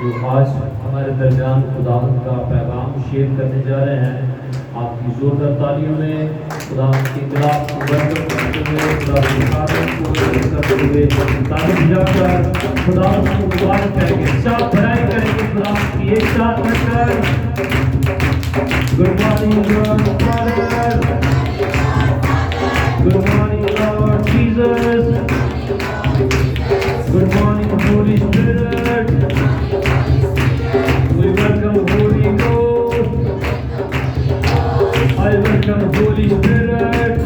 جو آج ہمارے درمیان خداوند کا پیغام شیئر کرنے جا رہے ہیں، آپ کی زوردار تعلیم میں خداوند کی انقلاب کو برکت کرتے ہوئے، خداوند کی خاطر کو کرتے ہوئے تعلیم جا کر خداوند کو مبارک کریں گے، ساتھ بھرائی کریں گے خداوند کی ایک ساتھ بڑھ کر Good morning, Lord Father. Good morning, Lord Jesus. Good morning, Holy Spirit. We welcome Holy Ghost. I welcome Holy Spirit.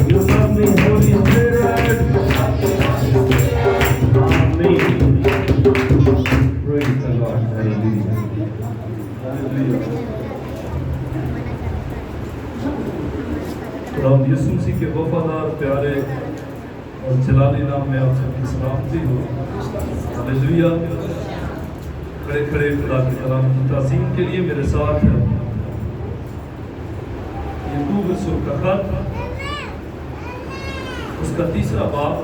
You love me, Holy Spirit. Amen. Praise the Lord. Hallelujah. رب یسوع مسیح کے وفادار پیارے اور جلالی نام میں آپ سب کی سلامتی ہو۔ ہلیلویا۔ کھڑے کھڑے خدا کی کلام کی تعظیم کے لیے میرے ساتھ ہے یعقوب رسول کا خط، اس کا 3 باب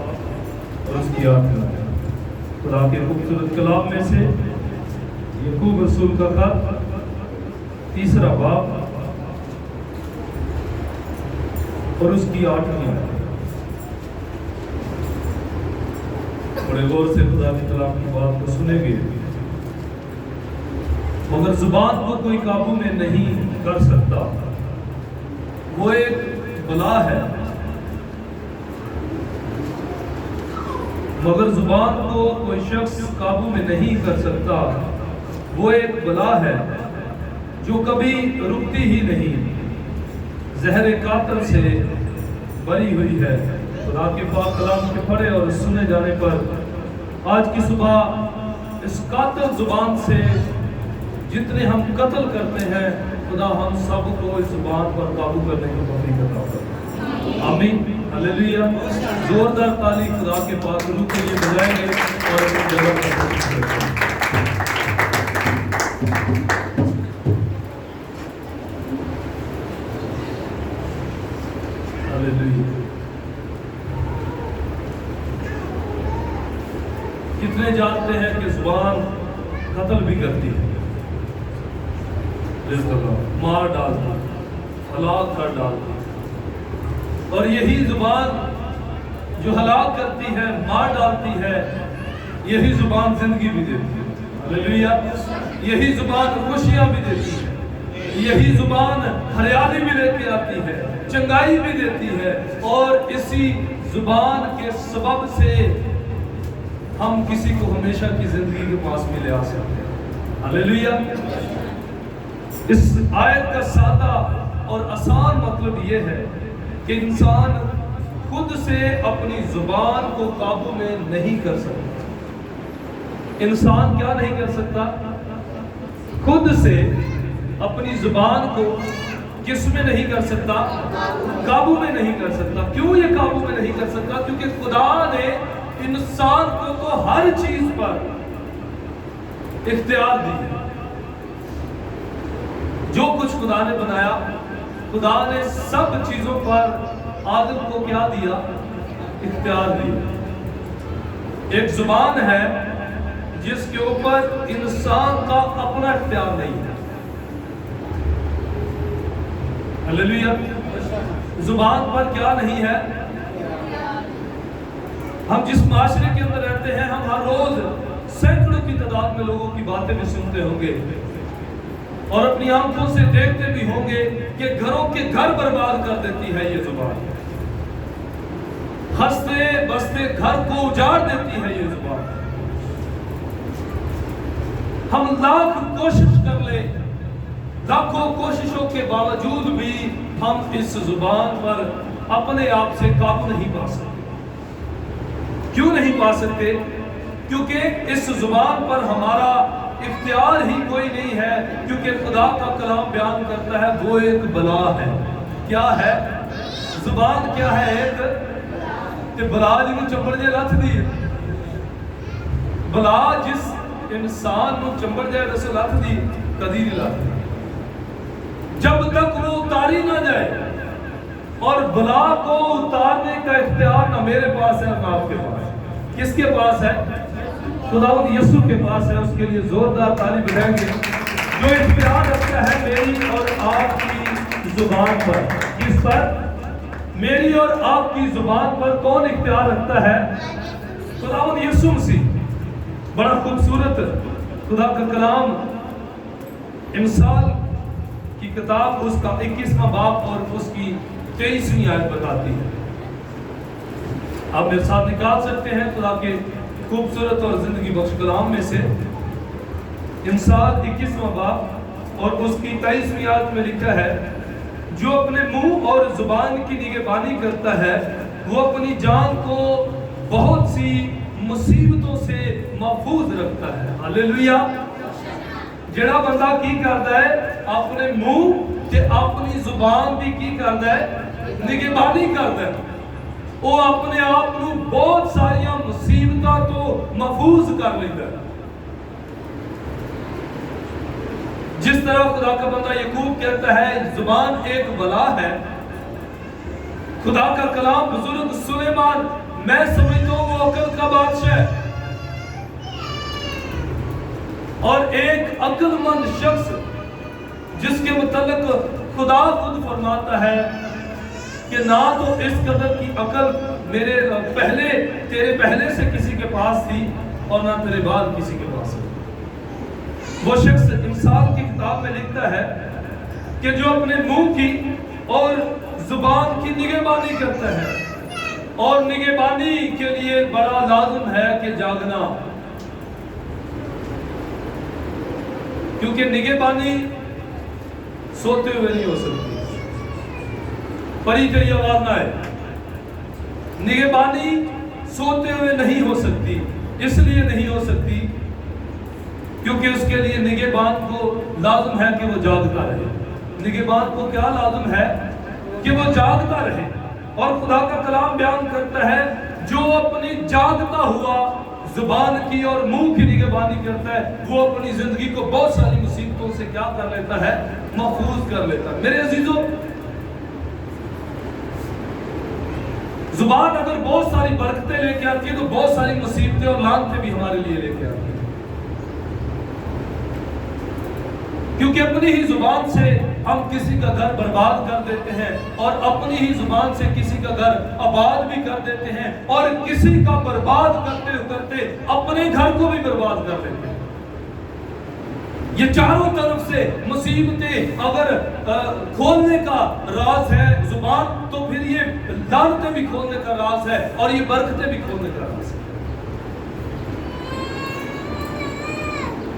اور اس کی 8 آیات۔ خدا کے خوبصورت کلام میں سے یعقوب رسول کا خط 3 باب اور اس کی 8 آیات۔ بڑے غور سے خدا کی کلام کی بات کو سنیں گے۔ مگر زبان کو کوئی قابو میں نہیں کر سکتا، وہ ایک بلا ہے۔ مگر زبان کو کوئی شخص قابو میں نہیں کر سکتا، وہ ایک بلا ہے جو کبھی رکتی ہی نہیں، زہر قاتل سے بری ہوئی ہے۔ خدا کے پاک کلام کے پڑھے اور سنے جانے پر آج کی صبح اس قاتل زبان سے جتنے ہم قتل کرتے ہیں، خدا ہم سب کو اس زبان پر قابو کرنے کی توفیق عطا فرمائے۔ آمین، ہلیلویا۔ زوردار تالی خدا کے پاک روح کے لیے بجائیں گے اور اس جگہ پر کتنے جانتے ہیں کہ زبان قتل بھی کرتی ہے، مار ڈالتی، ہلاک کر ڈالتی، اور یہی زبان جو ہلاک کرتی ہے، مار ڈالتی ہے، یہی زبان زندگی بھی دیتی ہے۔ ہلیلویا۔ یہی زبان خوشیاں بھی دیتی ہے، یہی زبان ہریالی بھی لے کے آتی ہے، چنگائی بھی دیتی ہے، اور اسی زبان کے سبب سے ہم کسی کو ہمیشہ کی زندگی کے پاس میں لے آ سکتے ہیں۔ ہلیلویا۔ اس آیت کا سادہ اور آسان مطلب یہ ہے کہ انسان خود سے اپنی زبان کو قابو میں نہیں کر سکتا۔ انسان کیا نہیں کر سکتا؟ خود سے اپنی زبان کو کس میں نہیں کر سکتا؟ قابو میں نہیں کر سکتا۔ کیوں یہ قابو میں نہیں کر سکتا؟ کیونکہ خدا نے انسان کو تو ہر چیز پر اختیار دی ہے۔ جو کچھ خدا نے بنایا، خدا نے سب چیزوں پر آدم کو کیا دیا؟ اختیار دیا۔ ایک زبان ہے جس کے اوپر انسان کا اپنا اختیار نہیں ہے۔ ہلیلویا۔ زبان پر کیا نہیں ہے؟ ہم جس معاشرے کے اندر رہتے ہیں، ہم ہر روز سینکڑوں کی تعداد میں لوگوں کی باتیں بھی سنتے ہوں گے اور اپنی آنکھوں سے دیکھتے بھی ہوں گے کہ گھروں کے گھر برباد کر دیتی ہے یہ زبان، ہنستے بستے گھر کو اجاڑ دیتی ہے یہ زبان۔ ہم لاکھ کوشش کر لیں، لاکھوں کوششوں کے باوجود بھی ہم اس زبان پر اپنے آپ سے قابو نہیں پا سکتے۔ کیوں نہیں پا سکتے؟ کیونکہ اس زبان پر ہمارا اختیار ہی کوئی نہیں ہے، کیونکہ خدا کا کلام بیان کرتا ہے وہ ایک بلا ہے۔ کیا ہے؟ زبان کیا ہے؟ ایک کہ بلا جنہوں چمبڑ جائے لاتھ دی ہے۔ بلا جس انسان کو چمبڑ جائے رسول لاتھ دی کدی نہیں لاتھ دی، جب تک وہ اتاری نہ جائے۔ اور بلا کو اتارنے کا اختیار نہ میرے پاس ہے نہ آپ کے پاس۔ کس کے پاس ہے؟ खुदावंद यीशु के पास है, उसके लिए जोरदार ताली बजाएंगे। जो इख्तियार रखता है मेरी और आपकी जुबान पर, किस पर? मेरी और आपकी जुबान पर कौन इख्तियार रखता है? खुदावंद यीशु मसीह। बड़ा खूबसूरत खुदा का कलाम इमसाल की किताब उसका 21वां बाब और उसकी 23वीं आयत बताती है। आप मेरे साथ निकाल सकते हैं खुदा के खूबसूरत और जिंदगी बख्श कलाम में से इमसाल 21वां बाब और उसकी 23वीं आयत में लिखा है, जो अपने मुंह और जुबान की निगहबानी करता है वो अपनी जान को बहुत सी मुसीबतों से महफूज रखता है। हालेलुया। जेड़ा बंदा की करता है अपने मुंह ते अपनी जुबान दी की करता है, निगहबानी करता है, वो अपने आप को बहुत सारियां मुसीबतां तो महफूज कर लेता है। जिस तरह खुदा का बंदा याकूब कहता है जुबान एक बला है, खुदा का कलाम बुजुर्ग सुलेमान, मैं समझता हूं वो अकल का बादशाह है, और एक अक्लमंद शख्स जिसके मुतल्लिक खुदा खुद फरमाता है कि ना तो इस कदर की अकल मेरे पहले तेरे पहले से किसी के पास थी और ना तेरे बाद किसी के पास है। वो शख्स इमसाल की किताब में लिखता है कि जो अपने मुंह की और जुबान की निगहबानी करता है, और निगहबानी के लिए बड़ा लाज़िम है कि जागना, क्योंकि निगहबानी सोते हुए नहीं हो सकती। परी तेरी आवाज ना आए, निगहबानी सोते हुए नहीं हो सकती। इसलिए नहीं हो सकती क्योंकि उसके लिए निगहबान को लाज़िम है कि वो जागता रहे। निगहबान को क्या लाज़िम है? कि वो जागता रहे। और खुदा का कलाम बयान करता है, जो अपनी जागता हुआ जुबान की और मुंह की निगहबानी करता है, वो अपनी जिंदगी को बहुत सारी मुसीबतों से क्या कर लेता है? महफूज कर लेता है। मेरे अजीजों, जुबान अगर बहुत सारी बरकतें लेके आती है तो बहुत सारी मुसीबतें और लानतें भी हमारे लिए लेके आती है, क्योंकि अपनी ही जुबान से हम किसी का घर बर्बाद कर देते हैं, और अपनी ही जुबान से किसी का घर आबाद भी कर देते हैं, और किसी का बर्बाद करते करते अपने घर को भी बर्बाद कर देते हैं। ये चारों तरफ से मुसीबतें अगर खोलने का राज है जुबान, तो फिर ये लानतें भी खोलने का राज है, और ये बरकतें भी खोलने का राज है।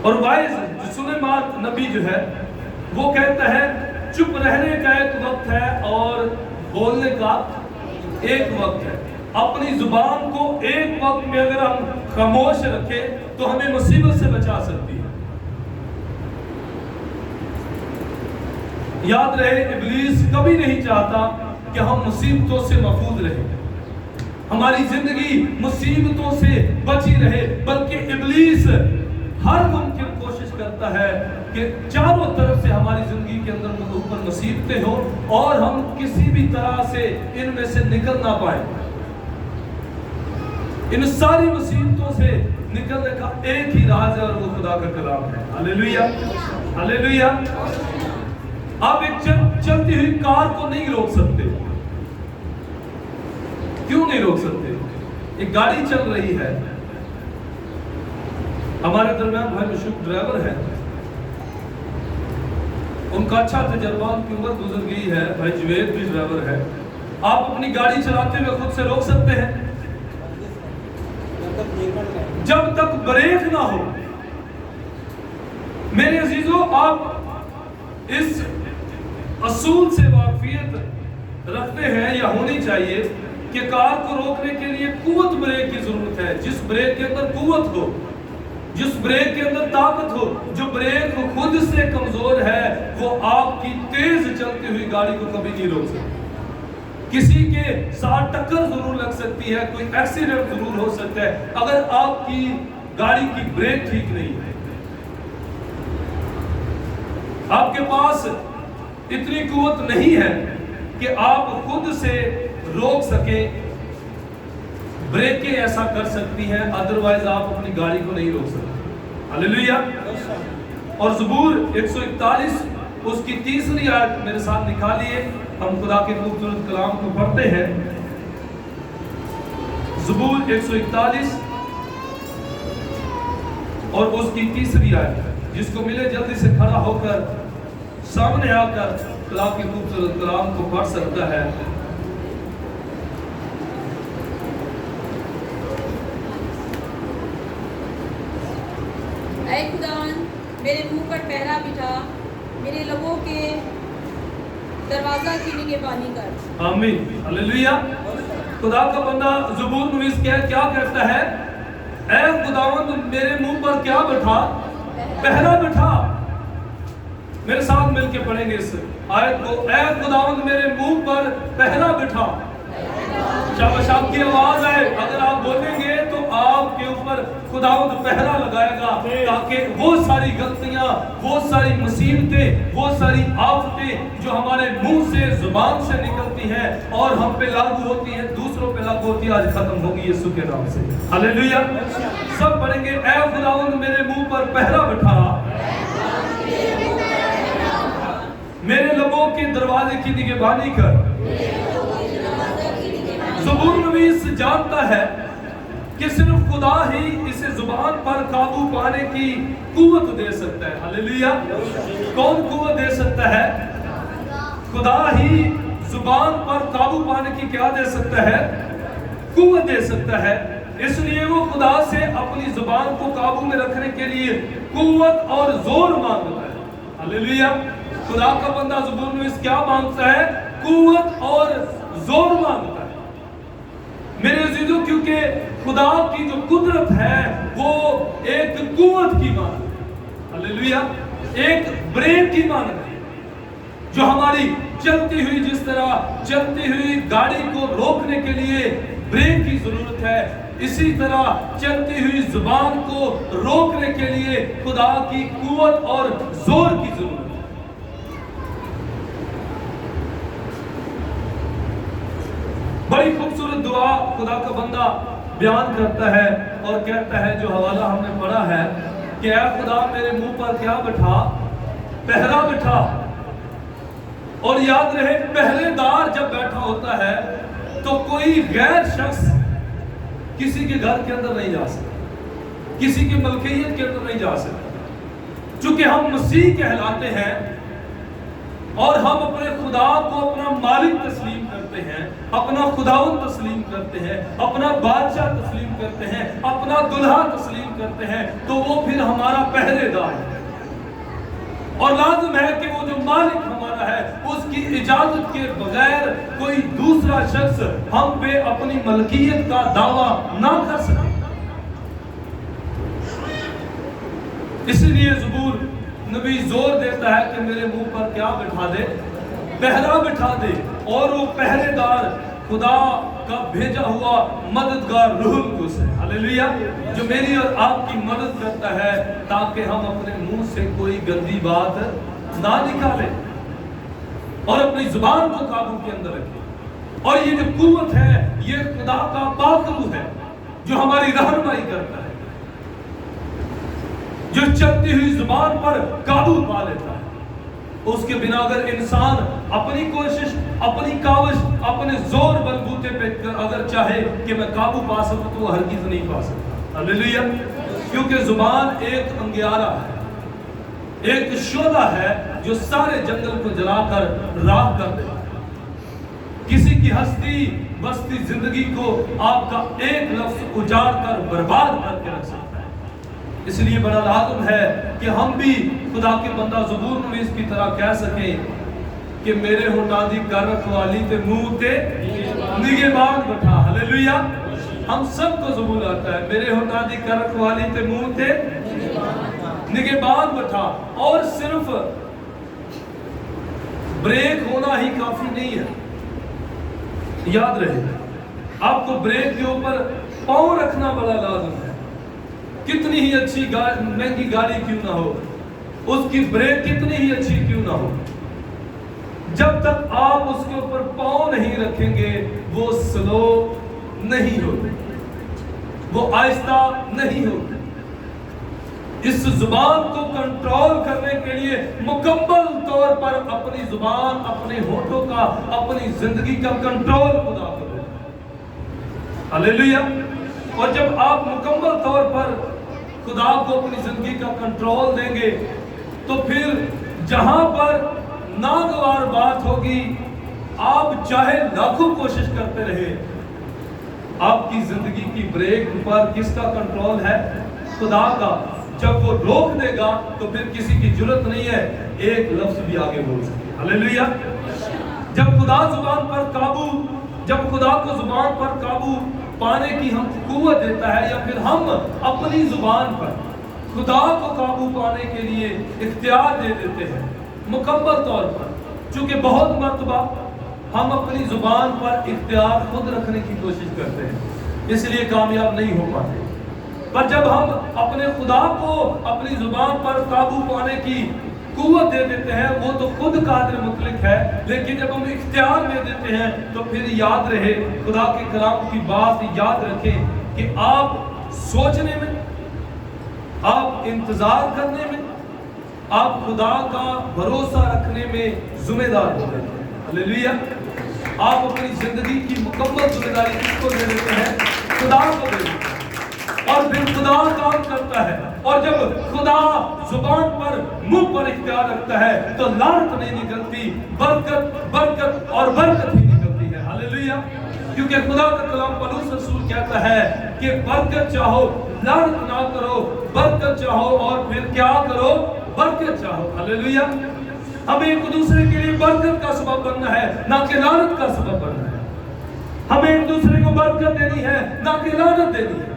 और वाइज सुलेमान नबी जो है वो कहता है, चुप रहने का एक वक्त है और बोलने का एक वक्त है। अपनी जुबान को एक वक्त में अगर हम खामोश रखें तो हमें मुसीबत से बचा सकती है। याद रहे, इब्लीस कभी नहीं चाहता कि हम मुसीबतों से महफूज रहें, हमारी जिंदगी मुसीबतों से बची रहे, बल्कि इब्लीस हर मुमकिन कोशिश करता है कि चारों तरफ से हमारी जिंदगी के अंदर ऊपर मुसीबतें हो और हम किसी भी तरह से इनमें से निकल ना पाए। इन सारी मुसीबतों से निकलने का एक ही राज है, और वो खुदा का कलाम है। Hallelujah, hallelujah. आप एक चलती हुई कार को नहीं रोक सकते। क्यों नहीं रोक सकते? एक गाड़ी चल रही है, हमारे दरमियान भाई मशहूर ड्राइवर है, उनका अच्छा तजर्बा, उनकी उम्र गुजर गई है, भाई जुवेद भी ड्राइवर है। आप अपनी गाड़ी चलाते हुए खुद से रोक सकते हैं? जब तक ब्रेक ना हो। मेरे अजीजों, आप इस असूल से वाकफियत रखते हैं या होनी चाहिए कि कार को रोकने के लिए कुव्वत ब्रेक की जरूरत है। जिस ब्रेक के अंदर कुव्वत हो, जिस ब्रेक के अंदर ताकत हो, जो ब्रेक खुद से कमजोर है, वो आपकी तेज चलती हुई गाड़ी को कभी नहीं रोक सकती। किसी के साथ टक्कर जरूर लग सकती है, कोई एक्सीडेंट जरूर हो सकता है, अगर आपकी गाड़ी की ब्रेक ठीक नहीं है। आपके पास इतनी कुव्वत नहीं है कि आप खुद से रोक सके ब्रेकें ऐसा कर सकती हैं, अदरवाइज आप अपनी गाड़ी को नहीं रोक सकते। हालेलुया। और ज़बूर 141 उसकी 3री आयत मेरे साथ निकालिए, हम खुदा के खूबसूरत कलाम को पढ़ते हैं। ज़बूर 141 और उसकी 3री आयत, जिसको मिले जल्दी से खड़ा होकर सामने आकर खुदा के खूबसूरत कलाम को पढ़ सकता है। ऐ खुदावन मेरे मुंह पर पहरा बिठा, मेरे लबों के दरवाजा की निगहबानी कर। आमीन। हालेलुया। खुदा का बंदा ज़बूर नवीस क्या कहता है? ऐ खुदावंद मेरे मुंह पर क्या बिठा? पहरा बिठा। मेरे साथ मिलके पढ़ेंगे इस आयत को। ऐ खुदावंद मेरे मुंह पर पहरा बिठा। शाबाश, आपकी आवाज आए, अगर आप बोलेंगे तो आपके ऊपर खुदावंद पहरा लगाएगा, ताकि वो सारी गलतियां, वो सारी मुसीबतें, वो सारी आफतें जो हमारे मुंह से, जुबान से निकलती हैं और हम पे लागू होती हैं, दूसरों पे लागू होती है, आज खत्म होगी यीशु के नाम से। हालेलुया। सब पढ़ेंगे। ऐ खुदावंद मेरे मुंह पर पहरा बिठा, मेरे लबों के दरवाजे की निगहबानी कर। ज़बूर नवीस जानता है कि सिर्फ खुदा ही इसे जुबान पर काबू पाने की कुव्वत दे सकता है। हालेलुया। कौन कुव्वत दे सकता है? खुदा ही जुबान पर काबू पाने की क्या दे सकता है? कुव्वत दे सकता है। इसलिए वो खुदा से अपनी जुबान को काबू में रखने के लिए कुव्वत और जोर मांगता है। हालेलुया। खुदा का बंदा ज़बूर नवीस क्या मांगता है? कुव्वत और जोर मांगता है। मेरे अजीजों, क्योंकि खुदा की जो कुदरत है वो एक कुव्वत की मानद है। हालेलुया। एक ब्रेक की मानद है, जो हमारी चलती हुई, जिस तरह चलती हुई गाड़ी को रोकने के लिए ब्रेक की जरूरत है, इसी तरह चलती हुई जुबान को रोकने के लिए खुदा की कुव्वत और जोर की जरूरत है। बड़ी खूबसूरत दुआ खुदा का बंदा बयान करता है और कहता है, जो हवाला हमने पढ़ा है कि ऐ खुदा मेरे मुंह पर क्या बिठा? पहरा बिठा। और याद रहे, पहरेदार जब बैठा होता है तो कोई गैर शख्स किसी के घर के अंदर नहीं जा सकता, किसी की मलकियत के अंदर नहीं जा सकता। चूंकि हम मसीह कहलाते हैं और हम अपने खुदा को अपना मालिक तस्लीम करते हैं, अपना खुदावन तस्लीम करते हैं, अपना बादशाह तस्लीम करते हैं, अपना दुल्हा तस्लीम करते हैं, तो वो फिर हमारा पहरेदार है। और लाजिम है कि वो जो मालिक हमारा है उसकी इजाजत के बगैर कोई दूसरा शख्स हम पे अपनी मलकियत का दावा ना कर सके। इसलिए ज़बूर नबी जोर देता है कि मेरे मुंह पर क्या बिठा दे? पहरा बिठा दे। और वो पहरेदार खुदा का भेजा हुआ मददगार रूहुल कुद्स है। हालेलुया। जो मेरी और आपकी मदद करता है ताकि हम अपने मुंह से कोई गंदी बात ना निकालें और अपनी जुबान को काबू के अंदर रखें। और ये जो कुव्वत है, ये खुदा का बाकरू है जो हमारी रहनुमाई करता है, जो चलती हुई जुबान पर काबू पा लेता है। उसके बिना अगर इंसान अपनी कोशिश, अपनी काविश, अपने जोर बलबूते पे अगर चाहे कि मैं काबू पा सकूं, तो वो हरगिज़ नहीं पा सकता। हालेलुया। क्योंकि जुबान एक अंगियारा है, एक शोला है जो सारे जंगल को जलाकर राख कर देता है। किसी की हस्ती बसती जिंदगी को आपका एक लफ्ज उजाड़ कर बर्बाद करके रख सकता है। इसलिए बड़ा लाज़िम है कि हम भी खुदा के बंदा ज़बूर नवीस की तरह कह सकें कि मेरे होठां दी कर रखवाली ते मुंह ते निगहबान बिठा। हालेलुया। हम सबको ज़बूर आता है, मेरे होठां दी कर रखवाली ते मुंह ते निगहबान बिठा। और सिर्फ ब्रेक होना ही काफी नहीं है, याद रहे आपको ब्रेक के ऊपर पांव रखना बड़ा लाज़िम है। कितनी ही अच्छी महंगी गाड़ी क्यों ना हो, उसकी ब्रेक कितनी ही अच्छी क्यों ना हो, जब तक आप उसके ऊपर पांव नहीं रखेंगे वो स्लो नहीं होती। वो आहिस्ता नहीं होती। इस जुबान को कंट्रोल करने के लिए मुकम्मल तौर पर अपनी जुबान, अपने होठों का, अपनी जिंदगी का कंट्रोल खुदा को दे। हालेलुया। और जब आप मुकम्मल तौर पर खुदा को अपनी जिंदगी का कंट्रोल देंगे तो फिर जहां पर नागवार बात होगी, आप चाहे लाखों कोशिश करते रहे, आपकी जिंदगी की ब्रेक पर किसका कंट्रोल है? खुदा का। जब वो रोक देगा तो फिर किसी की जरूरत नहीं है एक लफ्ज भी आगे बोल सके। हालेलुया। जब खुदा जुबान पर काबू, जब खुदा को जुबान पर काबू पाने की हम कुव्वत देता है, या फिर हम अपनी जुबान पर खुदा को काबू पाने के लिए इख्तियार दे देते हैं मुकम्मल तौर पर, चूंकि बहुत मर्तबा हम अपनी जुबान पर इख्तियार खुद रखने की कोशिश करते हैं, इसलिए कामयाब नहीं हो पाते। पर जब हम अपने खुदा को अपनी जुबान पर काबू पाने की कुव्वत दे देते हैं, वो तो खुद कादिर मुतलक है, लेकिन जब हम इख्तियार दे देते हैं तो फिर याद रहे, खुदा के कलाम की बात याद रखें कि आप सोचने में, आप इंतजार करने में, आप खुदा का भरोसा रखने में जिम्मेदार हो जाते हैं। हालेलुया। आप अपनी जिंदगी की मुकम्मल जिम्मेदारी किसको दे देते हैं? खुदा को दे देते हैं, और फिर खुदा काम करता है। और जब खुदा जुबान पर, मुंह पर इख्तियार रखता है तो लानत नहीं निकलती, बरकत बरकत और बरकत ही निकलती है। हालेलुया। क्योंकि खुदा का कलाम पौलुस रसूल कहता है कि बरकत चाहो, लानत ना करो, बरकत चाहो और फिर क्या करो? बरकत चाहो। हालेलुया। हमें एक दूसरे के लिए बरकत का सबब बनना है, ना कि लानत का सबब बनना है। हमें एक दूसरे को बरकत देनी है, ना कि लानत देनी है।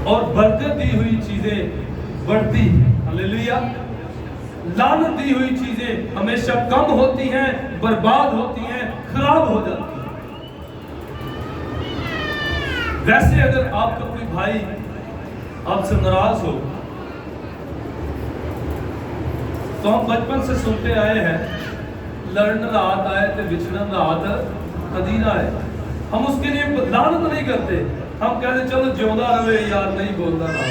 और बरकत दी हुई चीजें बढ़ती हैं। हालेलुया। लानत दी हुई चीजें हमेशा कम होती हैं, बर्बाद होती हैं, खराब हो जाती हैं। वैसे अगर आपका कोई भाई आपसे नाराज हो, तो हम बचपन से सुनते आए हैं, लड़न रात आए तो विछड़न रात कदी ना आए। हम उसके लिए लानत नहीं करते, हम कहते चलो जिंदा रहे यार, नहीं बोलता ना,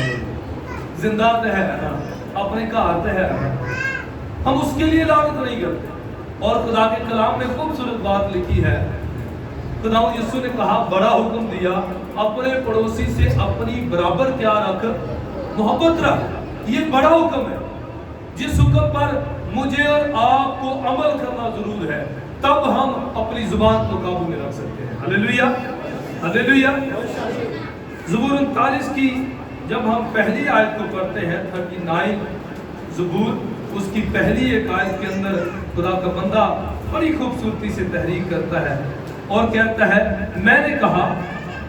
जिंदा तो है ना, अपने घर तो है ना, हम उसके लिए लानत नहीं करते। और खुदा के कलाम में खूबसूरत बात लिखी है, खुदा यीशु ने कहा, बड़ा हुक्म दिया, अपने पड़ोसी से अपनी बराबर क्या रख? मोहब्बत रख। ये बड़ा हुक्म है, जिस हुक्म पर मुझे और आपको अमल करना जरूर है, तब हम अपनी जुबान को काबू में रख सकते हैं। हालेलुया। हालेलुया। ज़बूर 39 की जब हम पहली आयत को पढ़ते हैं, 39 ज़बूर, उसकी पहली एक आयत के अंदर खुदा का बंदा बड़ी खूबसूरती से तहरीक करता है और कहता है, मैंने कहा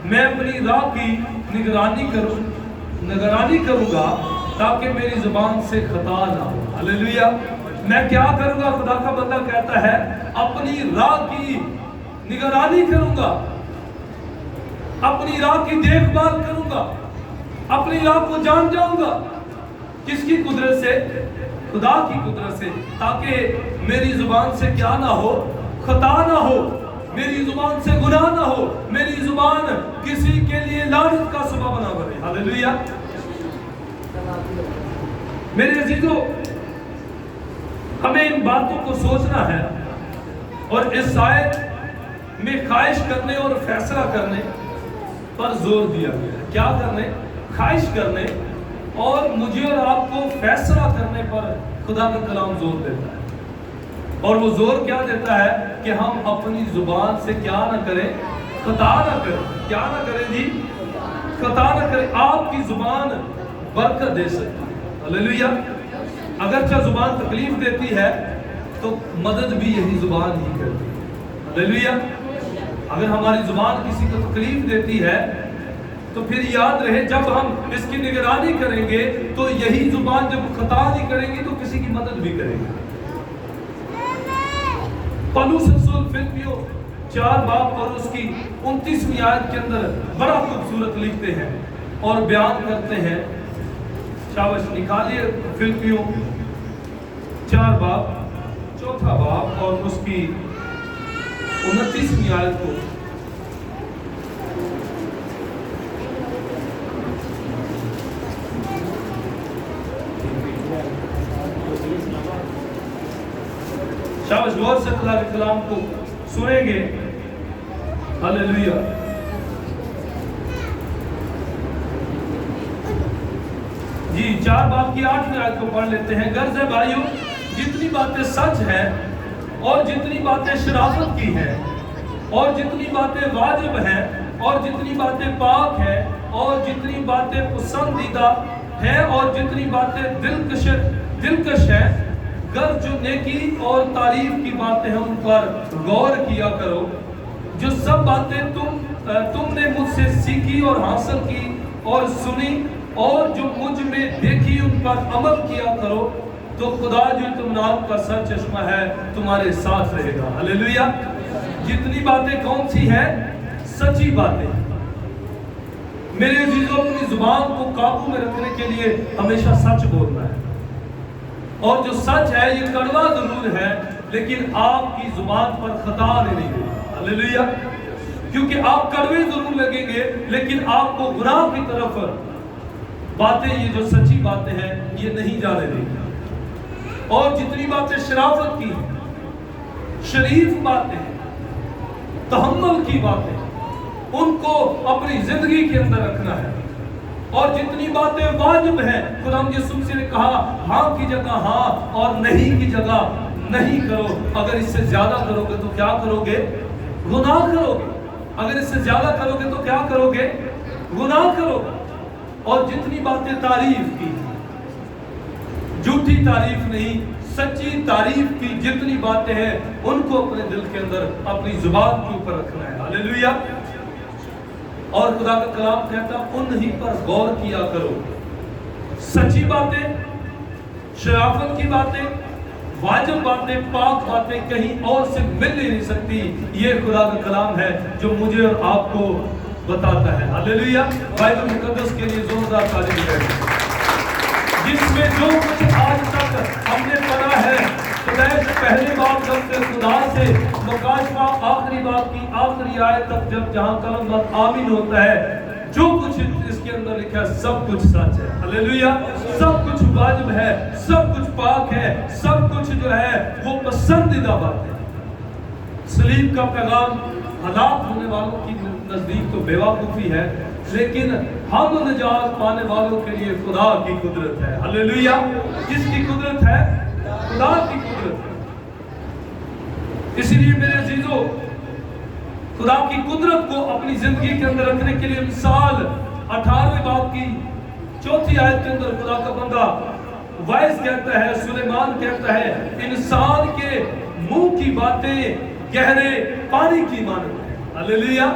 मैं अपनी राह की निगरानी करूंगा ताकि मेरी जुबान से खता ना हो। हालेलुया। मैं क्या करूंगा? खुदा का बंदा कहता है, अपनी राह की निगरानी करूंगा, अपनी राह की देखभाल करूंगा, अपनी राह को जान जाऊंगा। किसकी कुदरत से? खुदा की कुदरत से, ताकि मेरी जुबान से क्या ना हो? खता ना हो, मेरी जुबान से गुनाह ना हो, मेरी जुबान किसी के लिए लानत का सबब ना बने। हालेलुया। मेरे अजीजों, हमें इन बातों को सोचना है और इस आयत में ख्वाहिश करने और फैसला करने पर जोर दिया गया है। क्या करने? ख्वाहिश करने और मुझे और आपको फैसला करने पर खुदा का कलाम जोर देता है। और वो जोर क्या देता है कि हम अपनी जुबान से क्या ना करें? खता ना करें। क्या ना करें जी? खता ना करें। आपकी जुबान बरकत दे सकती है। हालेलुया। अगरचे जुबान तकलीफ देती है तो मदद भी यही जुबान ही करती है। हालेलुया। अगर हमारी जुबान किसी को तकलीफ देती है तो फिर याद रहे, जब हम इसकी निगरानी करेंगे तो यही जुबान जब खता नहीं करेगी तो किसी की मदद भी करेगी। पौलुस रसूल फिलिप्पियों 4 बाब और उसकी 29वीं आयत के अंदर बड़ा खूबसूरत लिखते हैं और बयान करते हैं। शाबाश, निकालिए फिलिप्पियों 4 बाब 4 बाब और उसकी 29वीं आयत को। शाबाश, गौर से खुदा के कलाम को सुनेंगे। हालेलुया। जी 4 बाब की 8वीं आयत को पढ़ लेते हैं। गर्ज है भाइयों, जितनी बातें सच है और जितनी बातें शराफत की हैं और जितनी बातें वाजिब हैं और जितनी बातें पाक है और जितनी बातें पसंदीदा है और जितनी बातें दिलकश है, गर जो नेकी और तारीफ की बातें हैं उन पर गौर किया करो। जो सब बातें तुमने मुझसे सीखी और हासिल की और सुनी और जो मुझ में देखी उन पर अमल किया करो, तो खुदा जो इत्मीनान का सर चश्मा है तुम्हारे साथ रहेगा। हालेलुया। जितनी बातें कौन सी हैं? सच्ची बातें। मेरे अजीजों, अपनी जुबान को काबू में रखने के लिए हमेशा सच बोलना है। और जो सच है ये कड़वा जरूर है, लेकिन आपकी जुबान पर खता नहीं होगी। हालेलुया। क्योंकि आप कड़वे जरूर लगेंगे, लेकिन आपको गुनाह की तरफ बातें, ये जो सच्ची बातें हैं, ये नहीं जाने देंगी। और जितनी बातें शराफत की हैं, शरीफ बातें, तहम्मुल की बातें, उनको अपनी जिंदगी के अंदर रखना है। और जितनी बातें वाजिब हैं, खुदा यीशु मसीह ने कहा हाँ की जगह हाँ और नहीं की जगह नहीं करो। अगर इससे ज्यादा करोगे तो क्या करोगे? गुनाह करोगे। अगर इससे ज्यादा करोगे तो क्या करोगे? गुनाह करोगे। और जितनी बातें तारीफ की, झूठी तारीफ नहीं, सच्ची तारीफ की जितनी बातें हैं, उनको अपने दिल के अंदर, अपनी जुबान के ऊपर रखना है। हालेलुया। और खुदा का कलाम कहता उन्हीं पर गौर किया करो। सच्ची बातें, शराफत की बातें, वाजिब बातें, पाक बातें कहीं और से मिल ही नहीं सकती। ये खुदा का कलाम है जो मुझे और आपको बताता है। हालेलुया। बाइबल मुकद्दस के लिए जोरदार तारीफ है, जिसमें जो कुछ आज तक हमने पढ़ा है, पहले बात करते खुदा से मुकाशफा आखिरी बात की आखिरी आयत तक, जब जहां कलम आमीन होता है, जो कुछ इसके अंदर लिखा है सब कुछ सच है। हालेलुया। सब कुछ वाजिब है, सब कुछ पाक है, सब कुछ जो है वो पसंदीदा बात है। सलीब का पैगाम हलाक होने वालों की नजदीक तो बेवकूफी है, लेकिन हम निजात पाने वालों के लिए खुदा की कुदरत है। हालेलुया। किसकी कुदरत है? खुदा की कुदरत है। इसीलिए मेरे अजीजों, खुदा की कुदरत को अपनी जिंदगी के अंदर रखने के लिए मिसाल 18वें बाब की 4थी आयत के अंदर खुदा का बंदा वाइस कहता है, सुलेमान कहता है, इंसान के मुंह की बातें गहरे पानी की मानद है। हालेलुया।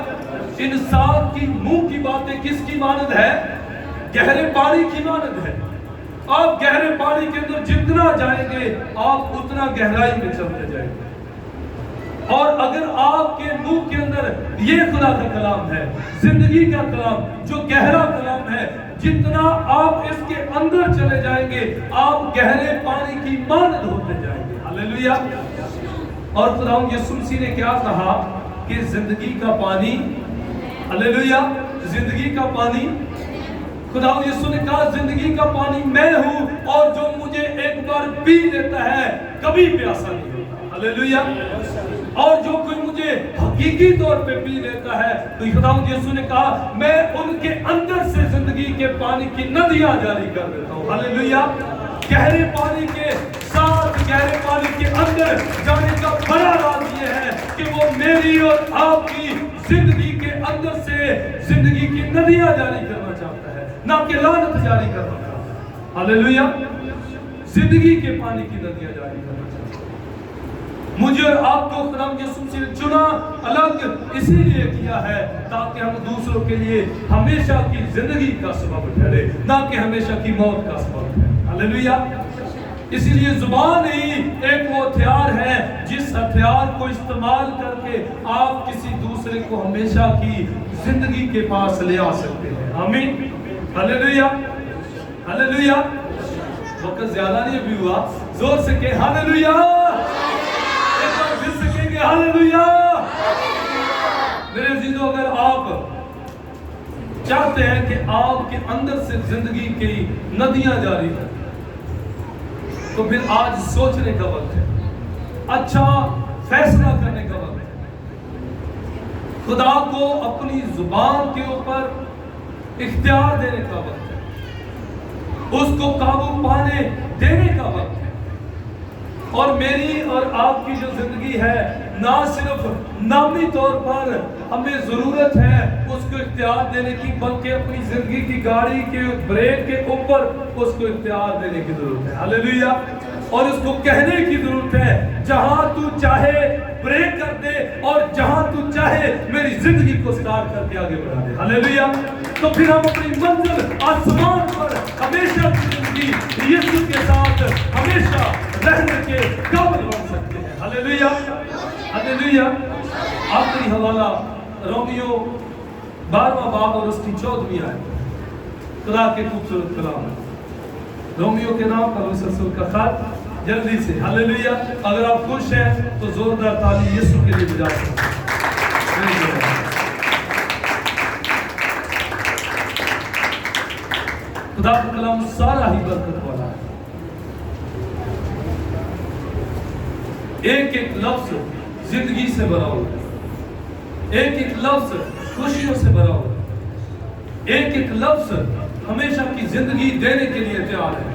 इंसान की मुंह की बातें किसकी मानद है? गहरे पानी की मानद है। आप गहरे पानी के अंदर जितना जाएंगे, आप उतना गहराई में चलते जाएंगे। और अगर आपके मुंह के अंदर ये खुदा का कलाम है, जिंदगी का कलाम, जो गहरा कलाम है, जितना आप इसके अंदर चले जाएंगे, आप गहरे पानी की मानद होते जाएंगे। हालेलुया। और खुदा यीशु मसीह ने क्या कहा कि जिंदगी का पानी, हालेलुया, जिंदगी का पानी, खुदा यीशु ने कहा जिंदगी का पानी मैं हूं, और जो मुझे एक बार पी लेता है कभी प्यासा नहीं होता। हालेलुया। और जो कोई मुझे हकीकी तौर पे पी लेता है, तो खुदा यीशु ने कहा मैं उनके अंदर से जिंदगी के पानी की नदियां जारी कर देता हूं। हालेलुया। गहरे पानी के साथ, गहरे पानी के अंदर जाने का बड़ा राज ये है कि वो मेरी और आपकी जिंदगी के अंदर से जिंदगी की नदियां जारी करना चाहता है, ना कि लानत जारी करना चाहता है। हालेलुया। जिंदगी के पानी की नदियां जारी करना चाहता है। मुझे और आपको खुदा यीशु मसीह ने चुना, अलग इसीलिए किया है ताकि हम दूसरों के लिए हमेशा की जिंदगी का सबब ठहरे, ना कि हमेशा की मौत का सबब है। हालेलुया। इसीलिए जुबान ही एक वो हथियार है जिस हथियार को इस्तेमाल करके आप किसी दूसरे को हमेशा की जिंदगी के पास ले आ सकते हैं। आमीन। हालेलुया। हालेलुया। वक्त ज्यादा नहीं अभी हुआ, जोर से कहे हालेलुया। एक बार फिर से कहेंगे हालेलुया। मेरे अजीजों, अगर आप चाहते हैं कि आपके अंदर से जिंदगी की नदियां जारी हो, तो फिर आज सोचने का वक्त है। अच्छा फैसला करने का वक्त है। खुदा को अपनी जुबान के ऊपर इख्तियार देने का वक्त है, उसको काबू पाने देने का वक्त है। और मेरी और आपकी जो जिंदगी है, ना सिर्फ नामी तौर पर हमें जरूरत है उसको इख्तियार देने की, बल्कि अपनी जिंदगी की गाड़ी के ब्रेक के ऊपर उसको इख्तियार देने की जरूरत है। हालेलुया। और उसको कहने की जरूरत है, जहां तू चाहे ब्रेक कर दे और जहां तू चाहे मेरी जिंदगी को स्टार्ट करके आगे बढ़ा दे। हालेलुया। तो फिर हम अपनी मंजिल आसमान पर हमेशा की जिंदगी यीशु के साथ हमेशा रहने के काबिल बन सकते हैं। Hallelujah, hallelujah. आखिरी हवाला रोमियो 12वां बाब और उसकी 14वीं आयत, खुदा के खूबसूरत कलाम है। रोमियो के नाम पर उस रसूल का खत जल्दी से। हालेलुया। अगर आप खुश हैं तो जोरदार ताली यीशु के लिए बजा सकते हैं। खुदा का कलाम सारा ही बरकत वाला है। एक एक लफ्ज जिंदगी से भरा हुआ है, एक एक लफ्ज खुशियों से भरा हुआ है, एक एक लफ्ज हमेशा की जिंदगी देने के लिए तैयार है।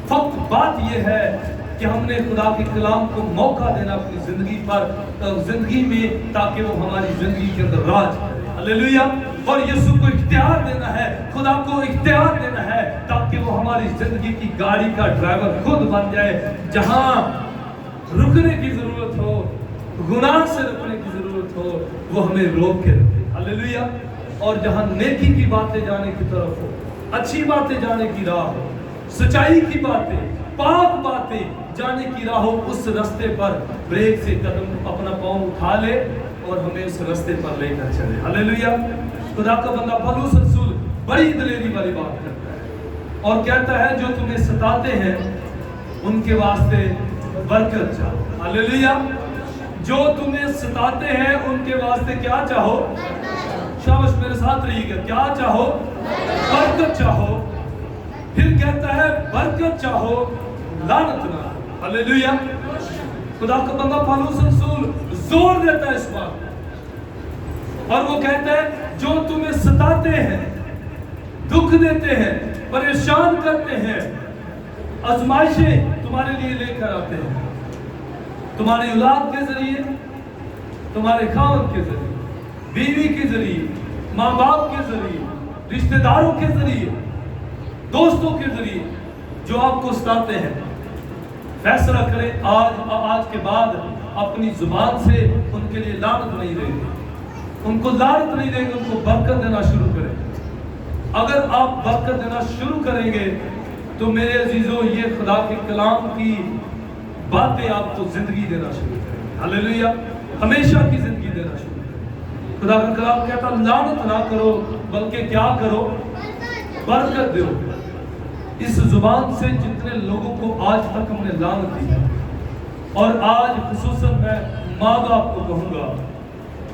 फक्त बात यह है कि हमने खुदा के कलाम को मौका देना अपनी जिंदगी पर, जिंदगी में, ताकि वो हमारी जिंदगी के अंदर राज करे। हालेलुया। और यीशु को इख्तियार देना है, खुदा को इख्तियार देना है, ताकि वो हमारी जिंदगी की गाड़ी का ड्राइवर खुद बन जाए। जहां रुकने की जरूरत हो, गुनाह से रुकने की जरूरत हो, वो हमें रोक के रखे। हालेलुया। और जहां नेकी की बातें जाने की तरफ हो, अच्छी बातें जाने की राह हो, सच्चाई की बातें, पाक बातें जाने की राह हो, उस रास्ते पर ब्रेक से कदम अपना पांव उठा ले और हमें उस रास्ते पर लेकर चले। हालेलुया। खुदा का बंदा पौलुस रसूल बड़ी दलेरी वाली बात करता है और कहता है, जो तुम्हें सताते हैं उनके वास्ते बरकत चाहो। हालेलुया। जो तुम्हें सताते हैं उनके वास्ते क्या चाहो? शाबाश, मेरे साथ रहिएगा। क्या चाहो? बरकत चाहो। फिर कहता है बरकत चाहो, लानत ना। हालेलुया। खुदा का बंदा पौलुस रसूल जोर देता है इस बात और वो कहता है, जो तुम्हें सताते हैं, दुख देते हैं, परेशान करते हैं, आजमाइशें तुम्हारे लिए लेकर आते हैं, तुम्हारी औलाद के जरिए, तुम्हारे खावंद के जरिए, बीवी के जरिए, माँ बाप के जरिए, रिश्तेदारों के जरिए, दोस्तों के जरिए, जो आपको सताते हैं, फैसला करें आज के बाद अपनी जुबान से उनके लिए लानत नहीं देंगे, उनको लानत नहीं देंगे, उनको बरकत देना शुरू करें। अगर आप बरकत देना शुरू करेंगे तो मेरे अजीजों, ये खुदा के कलाम की बातें आपको जिंदगी देना शुरू करेंगे। हालेलुया। हमेशा की जिंदगी देना शुरू करें। खुदा का कलाम कहता, लानत ना करो, बल्कि क्या करो? बरकत दो। इस जुबान से जितने लोगों को आज तक हमने लानत दी है, और आज खुसूसन मैं माँ बाप को कहूंगा,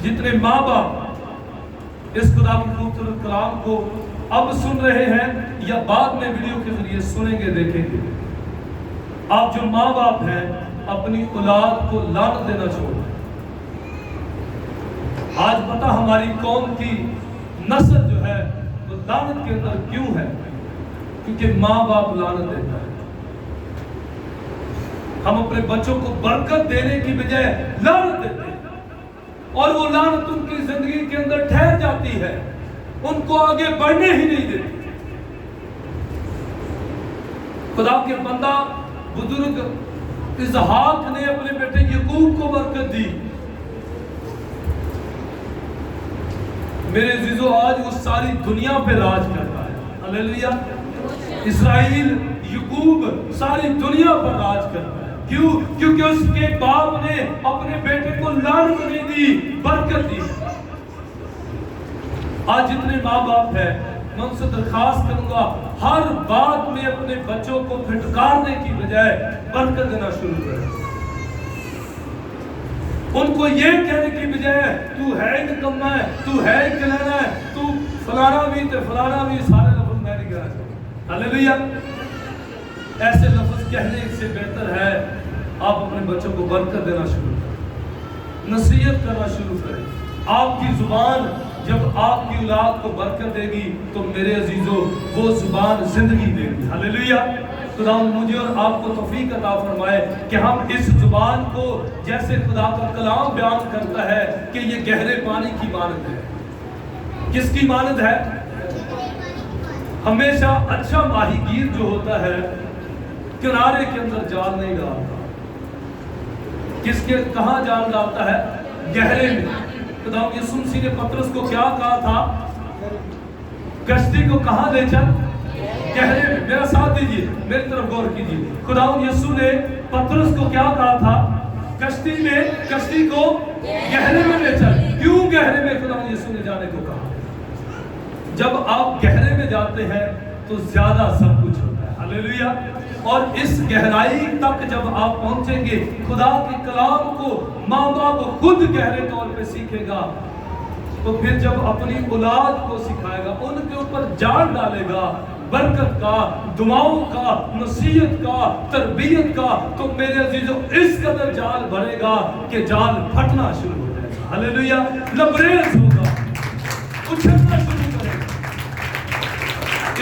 जितने माँ बाप इस खुदा की खूबसूरत कलाम को अब सुन रहे हैं या बाद में वीडियो के जरिए सुनेंगे, देखेंगे, आप जो माँ बाप हैं अपनी औलाद को लानत देना छोड़। आज पता हमारी कौम की नस्ल जो है वो लानत के अंदर क्यों है? क्योंकि माँ बाप लानत देता है। हम अपने बच्चों को बरकत देने की बजाय लानत देते हैं और वो लानत उनकी जिंदगी के अंदर ठहर जाती है, उनको आगे बढ़ने ही नहीं देती। खुदा के बंदा बुजुर्ग इसहाक ने अपने बेटे याकूब को बरकत दी। मेरे अजीजों, आज वो सारी दुनिया पे राज करता है। हालेलुया। इस्राएल, याकूब सारी दुनिया पर राज करता है। क्यों? क्योंकि उसके बाप ने अपने बेटे को लानत नहीं दी, बरकत दी। आज जितने माँ बाप हैं, मैं उनसे दरखास्त करूंगा, हर बात में अपने बच्चों को फटकारने की बजाय बरकत देना शुरू करें। उनको ये कहने की बजाय तू है ही निकम्मा है, तू है ही कलैना है, तू फलाना भी ते फलाना भी, सारे लफ्ज मैं नहीं कहना चाहता। हालेलुया। ऐसे लफ्ज कहने से बेहतर है आप अपने बच्चों को बरकत देना शुरू करें, नसीहत करना शुरू करें। आपकी जुबान जब आपकी औलाद को बरकत देगी तो मेरे अजीजों वो जुबान जिंदगी देगी। हालेलुया। खुदा मुझे और आपको तौफीक अता फरमाए कि हम इस जुबान को, जैसे खुदा का कलाम बयान करता है कि ये गहरे पानी की मानद है। किसकी मानद है? हमेशा अच्छा माहीगीर जो होता है किनारे के अंदर जाल नहीं डालता। किसके कहां जाल डालता है? गहरे में। खुदा यीशु मसीह ने पतरस को क्या कहा था? कश्ती को कहां ले चल? गहरे में। मेरा साथ दीजिए, मेरी तरफ गौर कीजिए। खुदा यीशु ने पतरस को क्या कहा था? कश्ती को गहरे में ले चल। क्यों गहरे में खुदा यीशु ने जाने को कहा? जब आप गहरे में जाते हैं तो ज्यादा सब कुछ होता है। हालेलुया। और इस गहराई तक जब आप पहुंचेंगे, खुदा के कलाम को माँ बाप खुद गहरे तौर पे सीखेगा, तो फिर जब अपनी औलाद को सिखाएगा, उनके ऊपर जाल डालेगा बरकत का, दुआओं का, नसीहत का, तरबियत का, तो मेरे अजीजों इस कदर जाल भरेगा कि जाल फटना शुरू हो जाएगा। हालेलुया। लबरेज होगा, उछलना शुरू करेगा।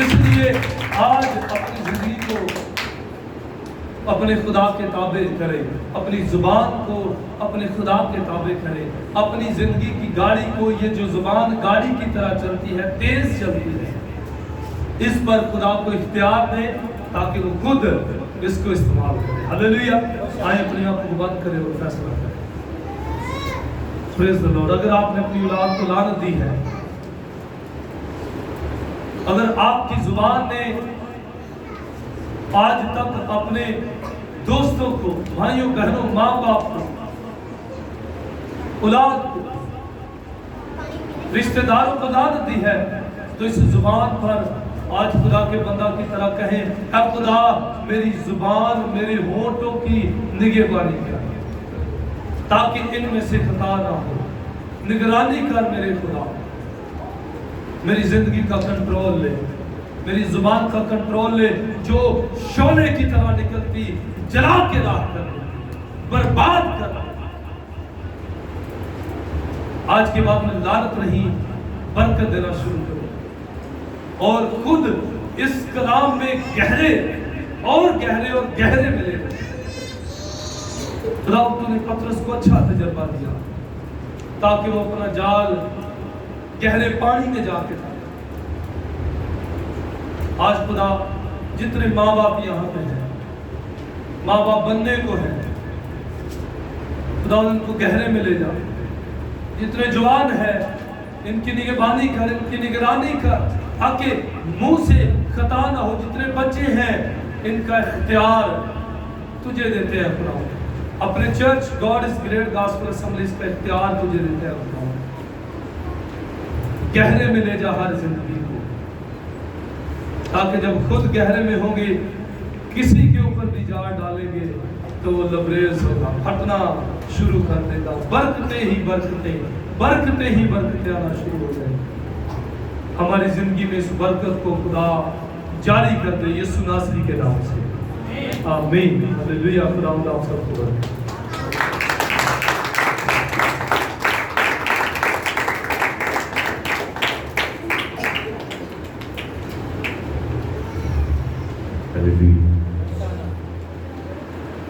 इसलिए आज अपनी जिंदगी को अपने खुदा के ताबे करें, अपनी जुबान को अपने खुदा के ताबे करें। अपनी जिंदगी की गाड़ी को, ये जो जुबान गाड़ी की तरह चलती है, तेज चलती है, इस पर खुदा को इख्तियार दें ताकि वो खुद इसको इस्तेमाल करे। हालेलुया। आए अपने आप को बंद करें और फैसला करें। Praise the Lord. अगर आपने अपनी औलाद को लानत दी है, अगर आपकी जुबान ने आज तक अपने दोस्तों को, भाइयों बहनों, माँ बाप को, औलाद को, रिश्तेदारों को लानत दी है, तो इस जुबान पर आज खुदा के बंदा की तरह कहें, ऐ खुदा मेरी जुबान, मेरे होंठों की निगहबानी कर, ताकि इनमें से खता ना हो। निगरानी कर मेरे खुदा, मेरी जिंदगी का कंट्रोल ले, मेरी जुबान का कंट्रोल ले, जो शोले की तरह निकलती, जला के राख कर, बर्बाद कर। आज के बाद में लानत नहीं, बरकत देना शुरू करो और खुद इस कलाम में गहरे और गहरे और गहरे मिले। खुदा तूने पतरस को अच्छा तजर्बा दिया ताकि वो अपना जाल गहरे पानी में जाके था। आज खुदा जितने माँ बाप यहाँ पे हैं, माँ बाप बनने को हैं, खुदा उनको गहरे में ले जा। जितने जवान हैं इनकी निगरानी कर, इनकी निगरानी कर, ताकि मुंह से खता ना हो। जितने बच्चे हैं इनका इख्तियार तुझे देते हैं खुदा। अपने church God is great gospel assemblies का इख्तियार तुझे देते हैं खुदा। गहरे में ले जा हर जिंदगी को, ताकि जब खुद गहरे में होंगे, किसी के ऊपर भी जाल डालेंगे तो वो लबरेज होगा, फटना शुरू कर देगा। बरकते ही बरकते आना शुरू हो जाएगी। हमारी जिंदगी में इस बरकत को खुदा जारी कर दे यीशु नासरी के नाम से, आमीन। हालेलुया। खुदा आप सबको बरकत।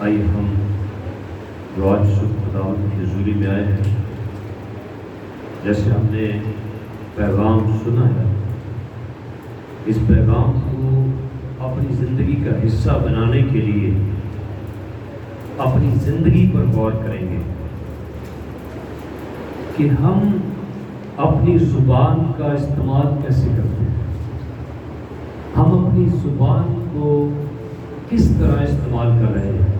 आइए हम रोज खुदावंद की हुजूरी में आए हैं। जैसे हमने पैगाम सुना है, इस पैगाम को अपनी ज़िंदगी का हिस्सा बनाने के लिए अपनी ज़िंदगी पर गौर करेंगे कि हम अपनी ज़ुबान का इस्तेमाल कैसे करते हैं, हम अपनी ज़ुबान को किस तरह इस्तेमाल कर रहे हैं।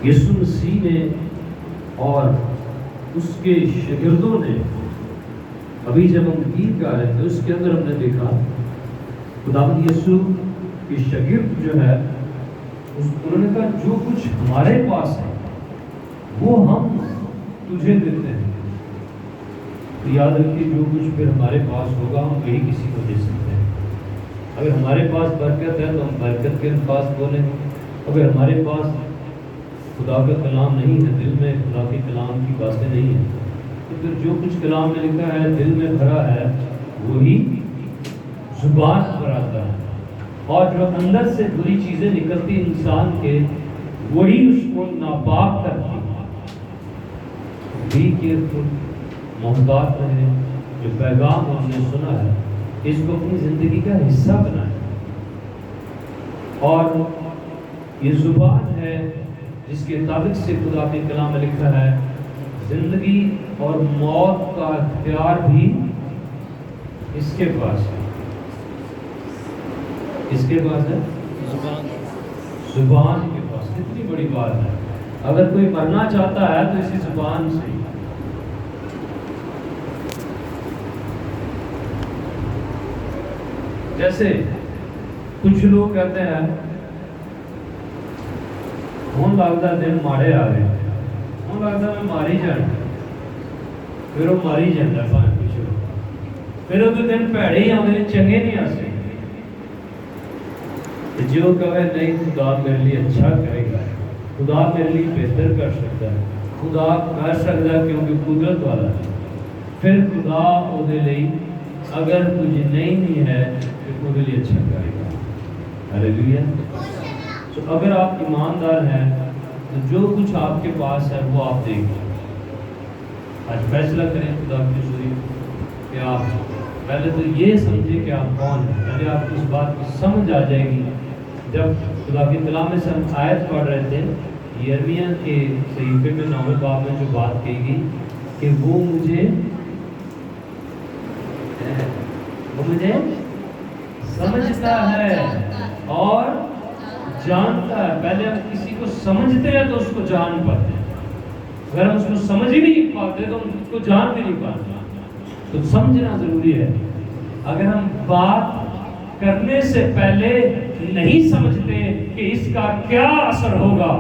यीशु मसीह ने और उसके शागिर्दों ने, अभी जब हम गीत गा रहे थे उसके अंदर हमने देखा खुदावंद यीशु के शागिर्द जो है, उन्होंने कहा जो कुछ हमारे पास है वो हम तुझे देते हैं। तो याद रखिए, जो कुछ फिर हमारे पास होगा हम वही किसी को दे सकते हैं। अगर हमारे पास बरकत है तो हम बरकत के अल्फाज बोलें, अगर हमारे पास خدا کا کلام نہیں ہے، دل میں خدا کے کلام کی باتیں نہیں ہیں، تو پھر جو کچھ کلام میں لکھا ہے دل میں بھرا ہے وہی زبان پر آتا ہے، اور جو اندر سے بری چیزیں نکلتی انسان کے وہی اس کو ناپاک کرتی ہے۔ بی کیئرفل، محتاط رہیں، جو پیغام ہم نے سنا ہے اس کو اپنی زندگی کا حصہ بنائیں۔ اور یہ زبان ہے جس کے تعلق سے خدا کے کلام میں لکھا ہے زندگی اور موت کا اختیار بھی اس کے پاس ہے۔ اس کے پاس ہے زبان کے پاس۔ کتنی بڑی بات ہے، اگر کوئی مرنا چاہتا ہے تو اسی زبان سے۔ جیسے کچھ لوگ کہتے ہیں ہوں لگتا دن ماڑے آ گئے، ہوں لگتا میں ماری جانا، پھر وہ ماری جانا پائیں پچھو، پھر وہ دن پیڑے ہی آتے چنگے نہیں آتے۔ جو کہے نہیں خدا میرے لیے اچھا کرے گا، خدا میرے لیے بہتر کر سکتا ہے، خدا کر سکتا ہے کیونکہ قدرت والا ہے، پھر خدا وہ لیے اگر تجھے نہیں ہے پھر وہ لیے اچھا کرے گا۔ ہاللیلویا۔ تو اگر آپ ایماندار ہیں تو جو کچھ آپ کے پاس ہے وہ آپ دیں گے۔ آج فیصلہ کریں خدا کی حضوری کہ آپ پہلے تو یہ سمجھیں کہ آپ کون ہیں، پہلے آپ کو اس بات کی سمجھ آ جائے گی۔ جب خدا کے کلام میں سے ہم آیت پڑھ رہے تھے یرمیہ کے صحیفے میں 9ویں باب میں جو بات کہی گئی کہ وہ مجھے سمجھتا ہے اور جانتا ہے۔ پہلے ہم کسی کو سمجھتے ہیں تو اس کو جان پاتے ہیں، اگر ہم اس کو سمجھ ہی نہیں پاتے تو ہم اس کو جان بھی نہیں پاتے، تو سمجھنا ضروری ہے۔ اگر ہم بات کرنے سے پہلے نہیں سمجھتے کہ اس کا کیا اثر ہوگا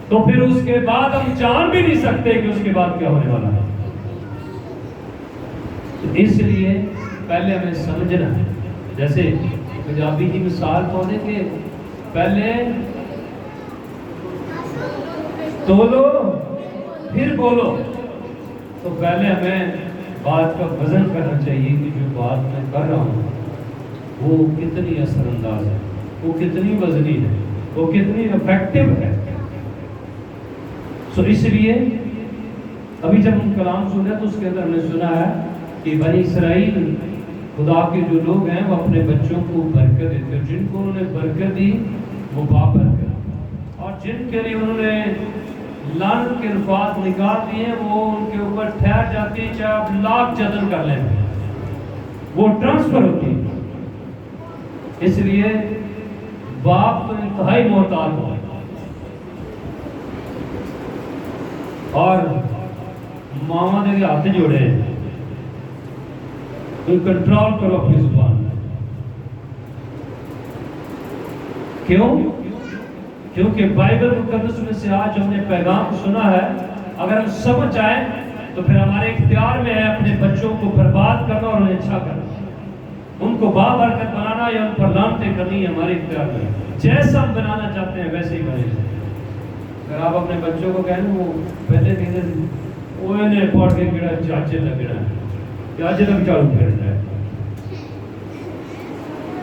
تو پھر اس کے بعد ہم جان بھی نہیں سکتے کہ اس کے بعد کیا ہونے والا ہے۔ اس لیے پہلے ہمیں سمجھنا ہے۔ جیسے پنجابی کی مثال پڑھنے کے پہلے تولو پھر بولو، تو پہلے ہمیں بات کا وزن کرنا چاہیے کہ جو بات میں کر رہا ہوں وہ کتنی اثر انداز ہے، وہ کتنی وزنی ہے، وہ کتنی افیکٹو ہے۔ سو اس لیے ابھی جب ہم کلام سنے تو اس کے اندر ہم نے سنا ہے کہ بنی اسرائیل خدا کے جو لوگ ہیں وہ اپنے بچوں کو برکت دیتے ہیں، جن کو انہوں نے برکت دی وہ بابرکت، اور جن کے لیے انہوں نے لعنت کے الفاظ نکال دیے وہ ان کے اوپر ٹھہر جاتی ہے، چاہے آپ لاکھ جتن کر لیں وہ ٹرانسفر ہوتی ہے۔ اس لیے باپ تو انتہائی محتاط ہو اور ماما نے ہاتھ جوڑے ہیں، تو کنٹرول کرو اپنی زبان میں۔ کیوں؟ کیونکہ بائبل مقدس میں سے آج ہم نے پیغام سنا ہے، اگر ہم سمجھ آئیں تو پھر ہمارے اختیار میں ہے اپنے بچوں کو برباد کرنا اور انہیں اچھا کرنا، ان کو بابرکت بنانا یا ان پر لعنتیں کرنی ہمارے اختیار میں ہے۔ جیسا ہم بنانا چاہتے ہیں ویسے ہی بنے۔ اگر آپ اپنے بچوں کو کہیں وہ پہلے دن وہ انہیں پڑھ کے گڑا چاچے لگنا ہے، چاچے تک چالو کرنا ہے،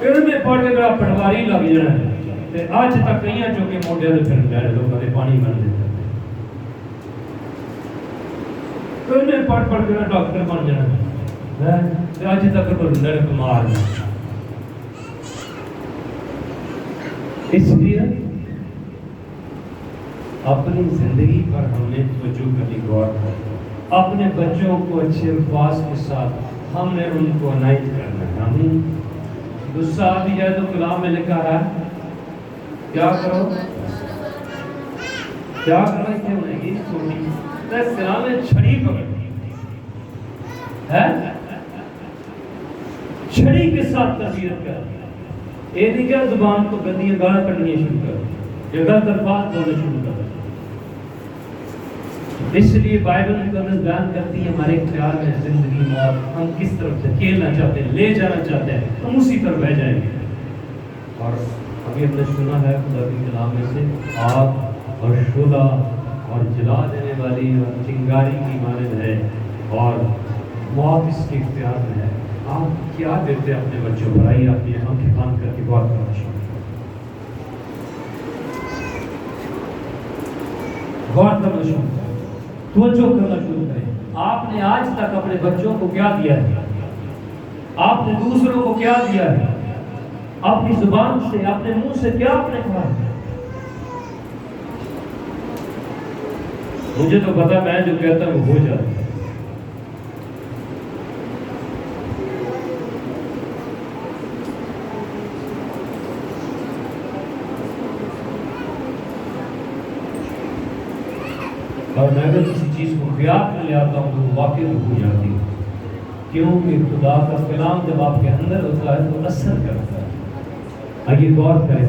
انہیں پڑھ کے گڑا پٹواری لگ جانا ہے، آج تک نہیں ہے جو کہ موڈے دے پھر لے لوگ کدے پانی بن دیتے انہیں پڑھ کے ڈاکٹر بن جانا ہے، آج تک کوئی لڑ بیمار نہیں۔ اس لیے اپنی زندگی پر ہم نے توجہ کرنی، غور کرنا، اپنے بچوں کو اچھے الفاظ کے ساتھ ہم نے ان کو عنایت کرنا ہے۔ ہم غصہ آ بھی جائے تو کلام میں لکھا ہے کیا کرو کیا کرو کیوں نہیں چھوٹی کلام میں چھڑی پکڑنی ہے، چھڑی کے ساتھ تربیت کرنی، یہ نہیں کہ زبان کو گندی گالاں کڈنی شروع کر یا غلط الفاظ بولنے شروع کر۔ اس لیے بائبل مقدس بیان کرتی ہے ہمارے اختیار میں زندگی موت، ہم کس طرف دھکیلنا چاہتے ہیں، لے جانا چاہتے ہیں، ہم اسی طرف بہ جائیں گے۔ اور ابھی ہم نے سنا ہے خدا کے کلام میں سے آگ اور شعلہ اور جلا دینے والی اور چنگاری کی مانند ہے اور موت اس کے اختیار میں ہے. آپ کیا دیتے ہیں اپنے بچوں پر؟ آئیے آپ یہ آنکھیں بند کر کے غور کرنا شروع توجہ کرنا شروع کریں. آپ نے آج تک اپنے بچوں کو کیا دیا ہے؟ آپ نے دوسروں کو کیا دیا ہے؟ اپنی زبان سے، اپنے منہ سے کیا آپ نے کہا ہے؟ مجھے تو پتا میں جو کہتا ہوں وہ ہو جاتا ہے. اور میں اگر کسی چیز کو خیال میں لے آتا ہوں تو وہ واقعی ہو جاتی ہے، کیونکہ خدا کا کلام جب آپ کے اندر ہوتا ہے تو اثر کرتا ہے. آئیے غور کریں،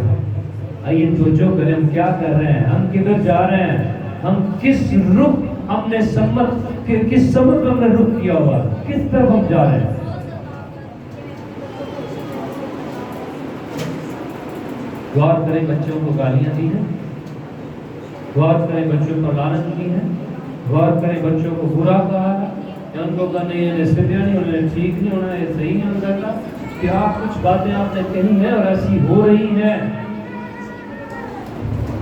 آئیے توجہ کریں ہم کیا کر رہے ہیں، ہم کدھر جا رہے ہیں، ہم کس رخ ہم نے کس سمت ہم نے رخ کیا ہوا، کس طرف ہم جا رہے ہیں. غور کریں بچوں کو گالیاں دی ہیں، غور کریں بچوں پر لعنت کی ہے، غور کریں بچوں کو برا کہا ہے، یا ان کو کہا نہیں یہ سدھیا نہیں ہونا، ٹھیک نہیں ہونا، یہ صحیح نہیں ہونا کا. کیا کچھ باتیں آپ نے کہی ہیں اور ایسی ہو رہی ہیں.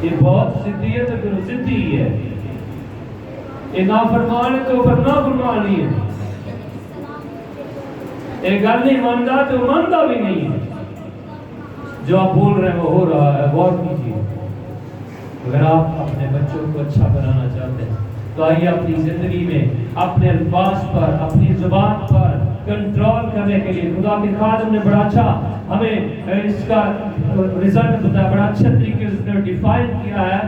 یہ بہت ضدیت ہے، پھر ضدی ہی ہے. یہ نافرمان ہے تو پھر نافرمان ہی ہے. ایک گل نہیں مانتا تو مانتا بھی نہیں ہے. جو آپ بول رہے ہیں وہ ہو رہا ہے. غور کیجیے. اگر آپ اپنے بچوں کو اچھا بنانا چاہتے ہیں تو آئیے اپنی زندگی میں اپنے الفاظ پر، اپنی زبان پر کنٹرول کرنے کے لیے خدا کے خادم نے بڑا اچھا ہمیں اس کا رزلٹ بتایا، بڑا اچھا طریقے سے اس نے ڈیفائن کیا ہے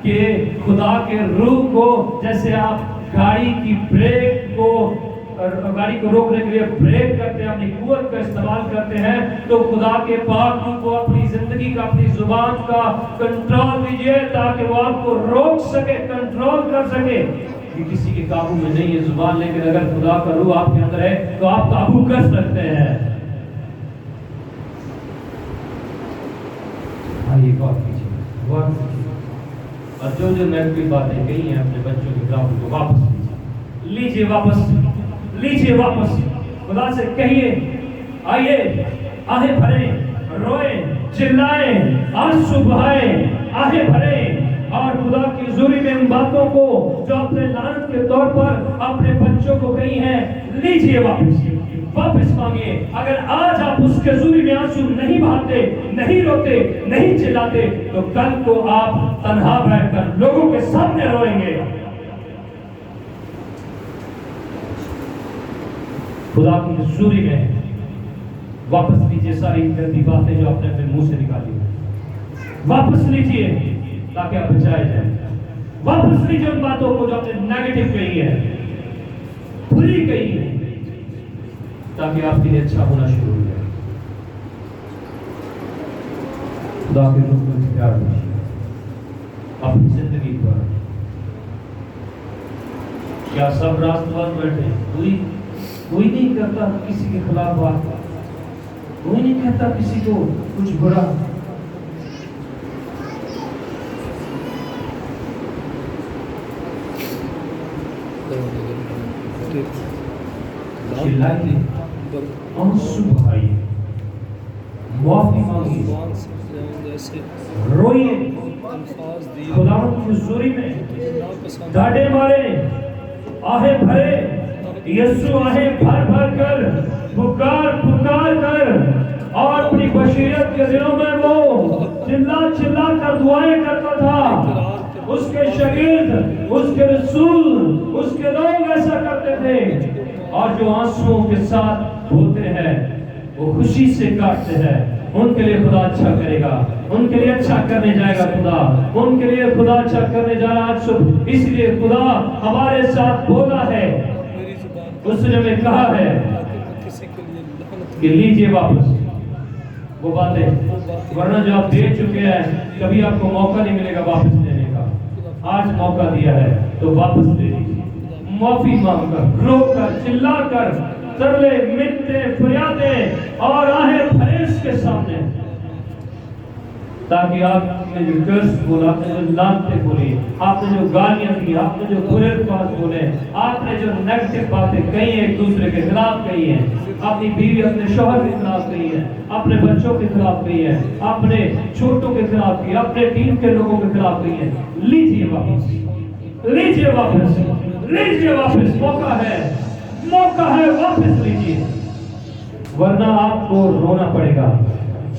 کہ خدا کے روح کو جیسے آپ گاڑی کی بریک کو، گاڑی کو روکنے کے لیے بریک کرتے ہیں، اپنی قوت کا استعمال کرتے ہیں، تو خدا کے پاک روح کو اپنی زندگی کا، اپنی زبان کا کنٹرول دیجئے تاکہ وہ آپ کو روک سکے، کنٹرول کر سکے. یہ کسی کے قابو میں نہیں ہے زبان، لیکن اگر خدا کا روح آپ کے اندر ہے تو آپ قابو کر سکتے ہیں. آئیے غور کیجیے، غور کیجیے. اور جو نیگیٹو باتیں کہی ہیں اپنے بچوں کے قابو کو واپس لیجیے، واپس لیجیے واپس. خدا سے کہیے آئیے آہیں بھریں، روئیں، چلائیں، آنسو بہائیں، آہیں بھریں اور خدا کی حضوری میں ان باتوں کو جو اپنے لعنت کے طور پر اپنے بچوں کو کہی ہیں لیجیے واپس مانگیے. اگر آج آپ اس کے حضوری میں آنسو نہیں بہاتے، نہیں روتے، نہیں چلاتے تو کل کو آپ تنہا بیٹھ کر لوگوں کے سامنے روئیں گے. خدا کی حضوری میں واپس لیجئے ساری گندی باتیں جو آپ نے اپنے منہ سے نکالی ہیں. واپس لیجئے تاکہ آپ بچائے جائیں. واپس لیجئے ان باتوں کو جو آپ نے نیگیٹو کہی ہے، بری کہی ہے، تاکہ آپ کے لیے اچھا ہونا شروع ہو جائے. خدا کے روح کو اختیار دیجیے اپنی زندگی پر. کیا سب راست بات بیٹھے؟ کوئی نہیں کرتا کسی کے خلاف بات، کوئی نہیں کہتا کسی کو کچھ برا. چلائیے، آنسو بہائیے، معافی مانگیے، روئیے، خدا کی حضوری میں ڈانٹے مارے، آہیں بھرے. یسوع آہیں بھر بھر کر پکار کر اور اپنی بشیرت کے دنوں میں وہ چلا کر دعائیں کرتا تھا. اس کے شاگرد، اس کے رسول، اس کے لوگ ایسا کرتے تھے. اور جو آنسوؤں کے ساتھ ہوتے ہیں وہ خوشی سے کاٹتے ہیں. ان کے لیے خدا اچھا کرے گا، ان کے لیے اچھا کرنے جائے گا خدا، ان کے لیے خدا اچھا کرنے جا رہا آج صبح. اس لیے خدا ہمارے ساتھ بولا ہے، اس نے ہمیں کہا ہے کہ لیجئے واپس وہ باتیں، ورنہ جو آپ دے چکے ہیں کبھی آپ کو موقع نہیں ملے گا واپس لینے کا. آج موقع دیا ہے تو واپس لے لیجیے. معافی مانگ کر، رو کر، چلا کر، ترلے، منتیں، فریادیں اور آہیں بھرے اس کے سامنے. تاکہ آپ نے جو کرس بولا، آپ نے جو لعنتیں بولی، آپ نے جو گالیاں دی، آپ نے جو برے الفاظ بولے، آپ نے جو نیگیٹو باتیں کہی ہیں ایک دوسرے کے خلاف کہی ہیں، اپنی بیوی اپنے شوہر کے خلاف کہی ہے، اپنے بچوں کے خلاف کہی ہے، اپنے چھوٹوں کے خلاف کہی ہے، اپنے ٹیم کے لوگوں کے خلاف کہی ہے، لیجیے واپس، لیجیے واپس، لیجیے واپس، موقع ہے واپس لیجیے، ورنہ آپ کو رونا پڑے گا،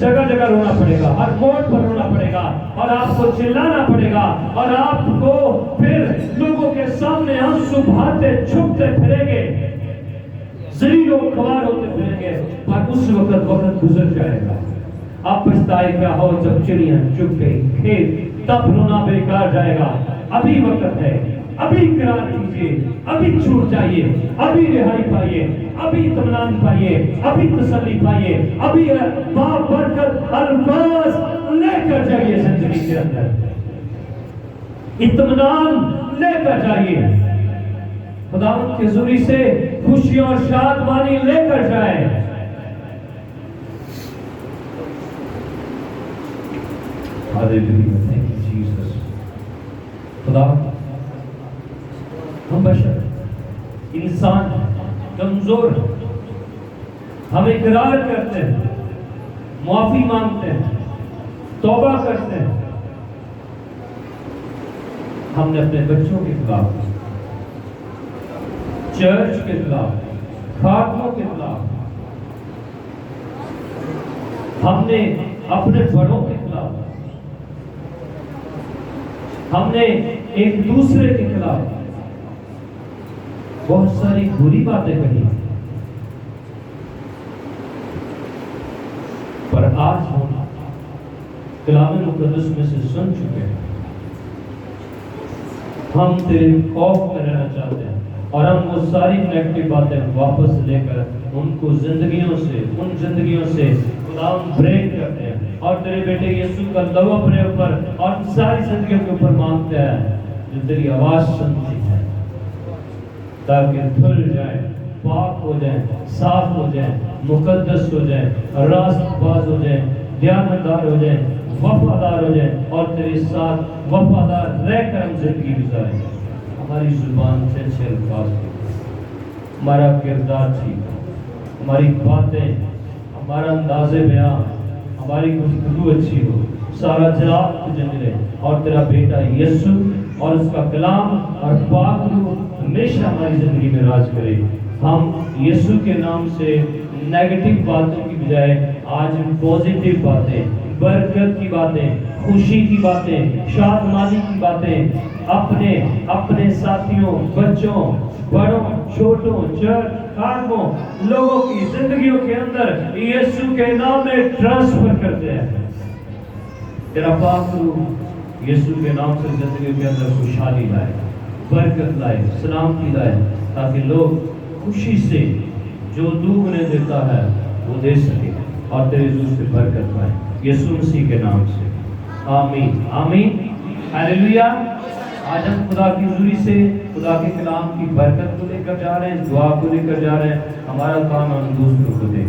جگہ جگہ رونا پڑے گا، ہر موڑ پر رونا پڑے گا، اور آپ کو چلانا پڑے گا، اور آپ کو پھر لوگوں کے سامنے آنسو بہاتے چھپتے پھریں گے، ذلیل و خوار ہوتے پھریں گے، اور اس وقت گزر جائے گا۔ آپ پچھتائے کیا ہو جب چڑیاں چگ گئی کھیت، تب رونا بیکار جائے گا۔ ابھی وقت ہے، ابھی قرار کیجیے، ابھی چھوٹ جائیے، ابھی رہائی پائیے، ابھی اطمینان پائیے، ابھی تسلی پائیے، ابھی باپ برکت الفاظ لے کر جائیے زندگی کے اندر، اطمینان لے کر جائیے، خداوند کے حضوری سے خوشی اور شادمانی لے کر جائے۔ ہاللیلویہ، تھینک یو جیسس۔ خدا، ہم بشر انسان کمزور، ہم اقرار کرتے ہیں، معافی مانگتے ہیں، توبہ کرتے ہیں، ہم نے اپنے بچوں کے خلاف، چرچ کے خلاف، خادموں کے خلاف، ہم نے اپنے بڑوں کے خلاف، ہم نے ایک دوسرے کے خلاف بہت ساری بری باتیں کہی، پر آج ہم کلام مقدس میں سے سن چکے ہیں، ہم تیرے خوف میں رہنا چاہتے ہیں، اور ہم وہ ساری نیگیٹو باتیں واپس لے کر ان کو زندگیوں سے خداوند بریک کرتے ہیں، اور تیرے بیٹے یسوع کا لو اپنے اوپر اور ساری زندگیوں کے اوپر مانگتے ہیں جو تیری آواز سنتی ہے، تاکہ دھل جائیں، پاک ہو جائیں، صاف ہو جائیں، مقدس ہو جائیں، راست باز ہو جائیں، دیانتدار ہو جائیں، وفادار ہو جائیں، اور تیرے ساتھ وفادار رہ کر ہم زندگی گزاریں۔ ہماری زبان سے اچھے الفاظ ہو، ہمارا کردار ٹھیک ہو، ہماری باتیں، ہمارا انداز بیان، ہماری گفتگو اچھی ہو، سارا جلال تجھے ملے، اور تیرا بیٹا یسوع اور اس کا کلام اور پاک روح ہمیشہ ہماری زندگی میں راج کرے۔ ہم یسوع کے نام سے نیگیٹو باتوں کی بجائے آج پوزیٹو باتیں، برکت کی باتیں، خوشی کی باتیں، شادمانی کی باتیں اپنے ساتھیوں، بچوں، بڑوں، چھوٹوں، چرچ، خادموں، لوگوں کی زندگیوں کے اندر یسوع کے نام میں ٹرانسفر کرتے ہیں۔ تیرا پاک روح یسوع کے نام سے زندگیوں کے اندر خوشحالی لائے، برکت لائے، سلامتی لائے، تاکہ لوگ خوشی سے جو تو انہیں دیتا ہے وہ دے سکے، اور تیرے حضور سے برکت پائے، یسوع مسیح کے نام سے، آمین آمین ہاللیلویہ۔ آج ہم خدا کی حضوری سے خدا کے کلام کی برکت کو لے کر جا رہے ہیں، دعا کو لے کر جا رہے ہیں۔ ہمارا کام ہم دوسروں کو دیں۔